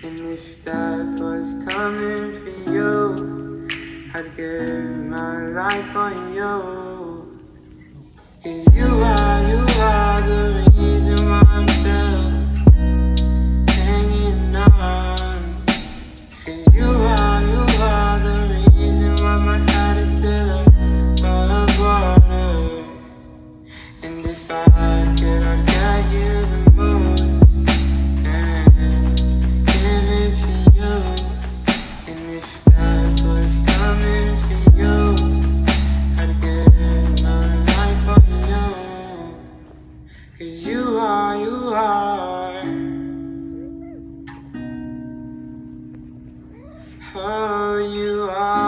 And if that was coming for you, I'd give my life on you. 'Cause you are the reason why I'm still hanging on. 'Cause you are the reason why my heart is still above water. And if I could, I'd get you the moon and give it to you. And if that was coming for you, I'd give my life for you. 'Cause you are, oh, you are.